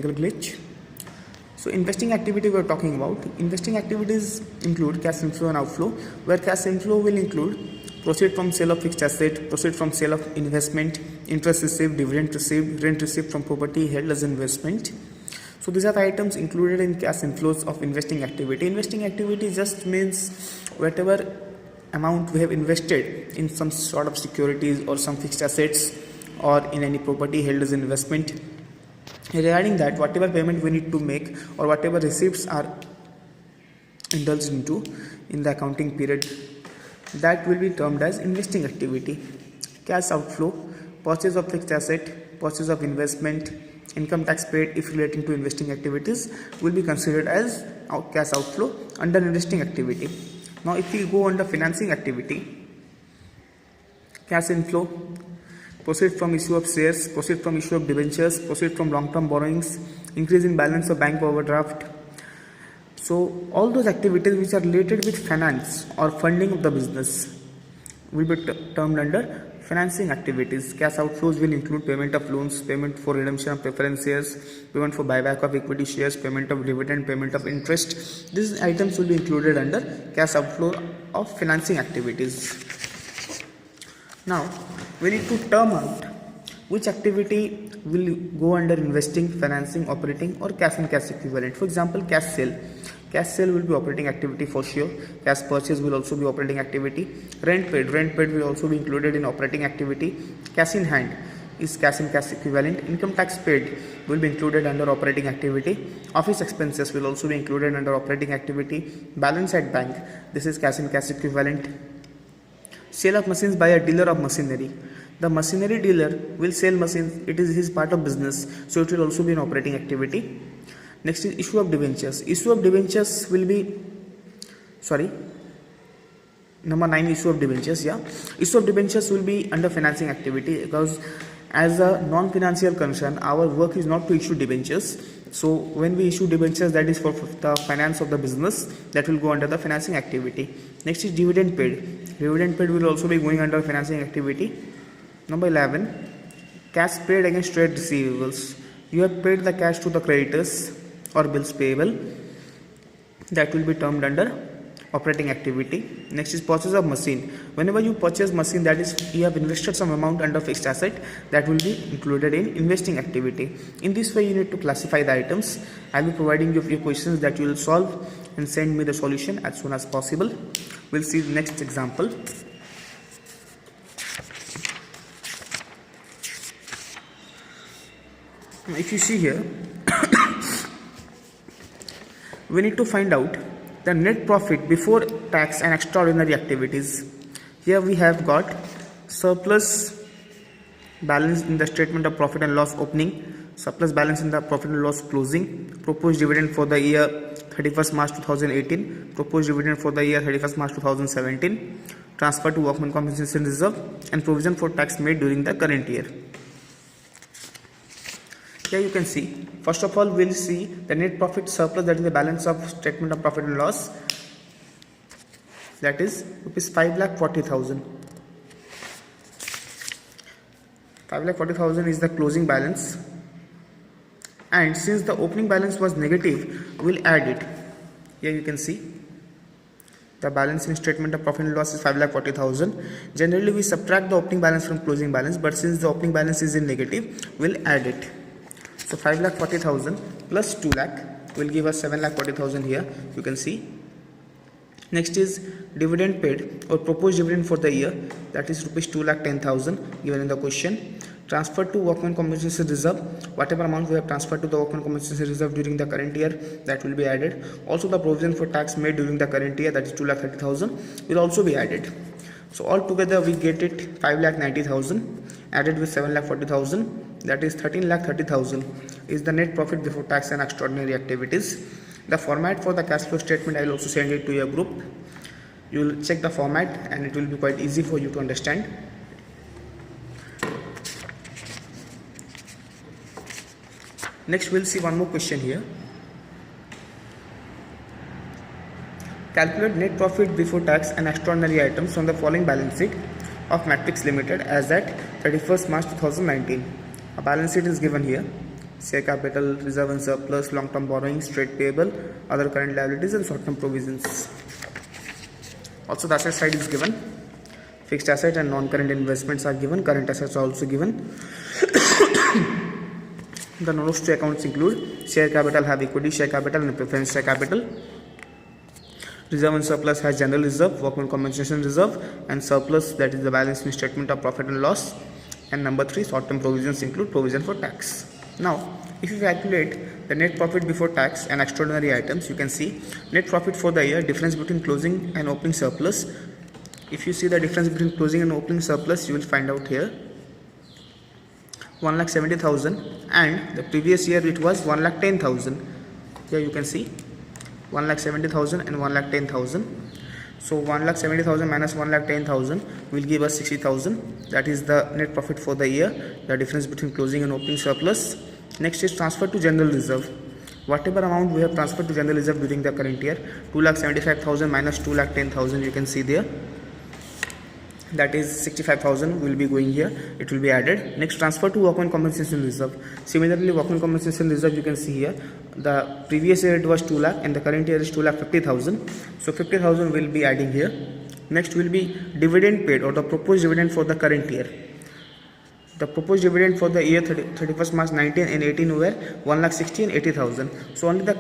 technical glitch. So investing activity we are talking about. Investing activities include cash inflow and outflow, where cash inflow will include proceed from sale of fixed asset, proceed from sale of investment, interest received, dividend received, rent received from property held as investment. So these are the items included in cash inflows of investing activity. Investing activity just means whatever amount we have invested in some sort of securities or some fixed assets or in any property held as investment. Regarding that, whatever payment we need to make or whatever receipts are indulged into in the accounting period, that will be termed as investing activity. Cash outflow, purchase of fixed asset, purchase of investment, income tax paid if relating to investing activities will be considered as cash outflow under investing activity. Now if we go under financing activity, cash inflow, proceed from issue of shares, proceed from issue of debentures, proceed from long-term borrowings, increase in balance of bank overdraft. So all those activities which are related with finance or funding of the business will be termed under financing activities. Cash outflows will include payment of loans, payment for redemption of preference shares, payment for buyback of equity shares, payment of dividend, payment of interest. These items will be included under cash outflow of financing activities. Now we need to term out which activity will go under investing, financing, operating or cash and cash equivalent. For example, cash sale. Cash sale will be operating activity for sure. Cash purchase will also be operating activity. Rent paid will also be included in operating activity. Cash in hand is cash and cash equivalent. Income tax paid will be included under operating activity. Office expenses will also be included under operating activity. Balance at bank, this is cash and cash equivalent. Sale of machines by a dealer of machinery. The machinery dealer will sell machines. It is his part of business, so it will also be an operating activity. Next is issue of debentures. Issue of debentures will be, number 9, issue of debentures. Issue of debentures will be under financing activity because as a non-financial concern, our work is not to issue debentures. So when we issue debentures, that is for the finance of the business, that will go under the financing activity. Next is dividend paid. Dividend paid will also be going under financing activity. Number 11, cash paid against trade receivables. You have paid the cash to the creditors or bills payable, that will be termed under operating activity. Next is purchase of machine. Whenever you purchase machine, that is you have invested some amount under fixed asset, that will be included in investing activity. In this way you need to classify the items. I will be providing you a few questions that you will solve and send me the solution as soon as possible. We'll see the next example. If you see here, we need to find out the net profit before tax and extraordinary activities. Here we have got surplus balance in the statement of profit and loss opening, surplus balance in the profit and loss closing, proposed dividend for the year 31st March 2018, proposed dividend for the year 31st March 2017, transfer to workman compensation reserve, and provision for tax made during the current year. Here you can see, first of all we'll see the net profit surplus, that is the balance of statement of profit and loss, that is rupees 5,40,000. 5,40,000 is the closing balance, and since the opening balance was negative, we'll add it. Here you can see the balance in statement of profit and loss is 5,40,000. Generally we subtract the opening balance from closing balance, but since the opening balance is in negative, we'll add it. So 5,40,000 plus 2 lakh will give us 7,40,000 here, you can see. Next is dividend paid or proposed dividend for the year, that is rupees 2,10,000 given in the question. Transfer to workman compensation reserve, whatever amount we have transferred to the workman compensation reserve during the current year, that will be added. Also the provision for tax made during the current year, that is 2,30,000 will also be added. So all together we get it 5,90,000 added with 7,40,000, that is 13,30,000 is the net profit before tax and extraordinary activities. The format for the cash flow statement I will also send it to your group. You will check the format and it will be quite easy for you to understand. Next we'll see one more question here. Calculate net profit before tax and extraordinary items from the following balance sheet of Matrix Limited as at 31st March 2019. A balance sheet is given here. share capital, reserve and surplus, long-term borrowings, trade payable, other current liabilities and short-term provisions. Also the asset side is given. Fixed asset and non-current investments are given. Current assets are also given. The notes to accounts include share capital have equity share capital and preference share capital. Reserve and surplus has general reserve, workman compensation reserve, and surplus, that is the balance in statement of profit and loss. And number 3, short-term provisions include provision for tax. Now, if you calculate the net profit before tax and extraordinary items, you can see net profit for the year, difference between closing and opening surplus. If you see the difference between closing and opening surplus, you will find out here 1,70,000, and the previous year it was 1,10,000. Here you can see 1,70,000 and 1,10,000. So 1,70,000 minus 1,10,000 will give us 60,000. That is the net profit for the year, the difference between closing and opening surplus. Next is transfer to general reserve. Whatever amount we have transferred to general reserve during the current year, 2,75,000 minus 2,10,000, you can see there. That is 65,000 will be going here, it will be added. Next, transfer to workman compensation reserve. Similarly, workman compensation reserve, you can see here, the previous year it was 2 lakh and the current year is 2,50,000. So 50,000 will be adding here. Next will be dividend paid or the proposed dividend for the current year. The proposed dividend for the year 31st March 19 and 18 were 1,60,000 and 80,000. So only the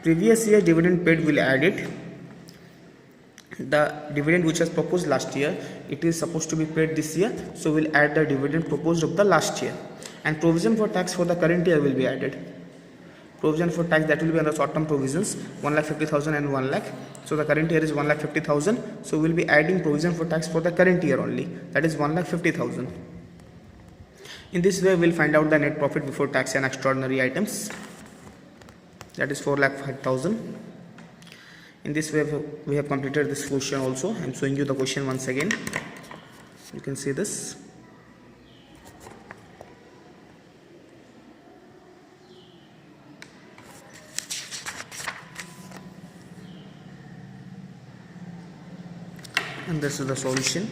previous year dividend paid will add it. The dividend which was proposed last year, it is supposed to be paid this year, so we'll add the dividend proposed of the last year. And provision for tax for the current year will be added. Provision for tax, that will be under short-term provisions, 1,50,000 and 1 lakh. So the current year is 1,50,000. So we'll be adding provision for tax for the current year only, that is 1,50,000. In this way, we'll find out the net profit before tax and extraordinary items, that is 4,05,000. In this way, we have completed this question also. I am showing you the question once again. You can see this. And this is the solution.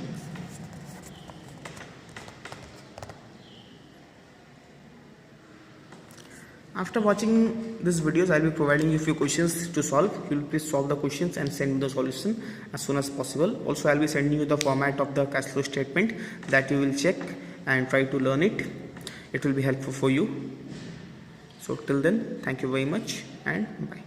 After watching these videos, I will be providing you a few questions to solve. You will please solve the questions and send me the solution as soon as possible. Also, I will be sending you the format of the cash flow statement that you will check and try to learn it. It will be helpful for you. So till then, thank you very much and bye.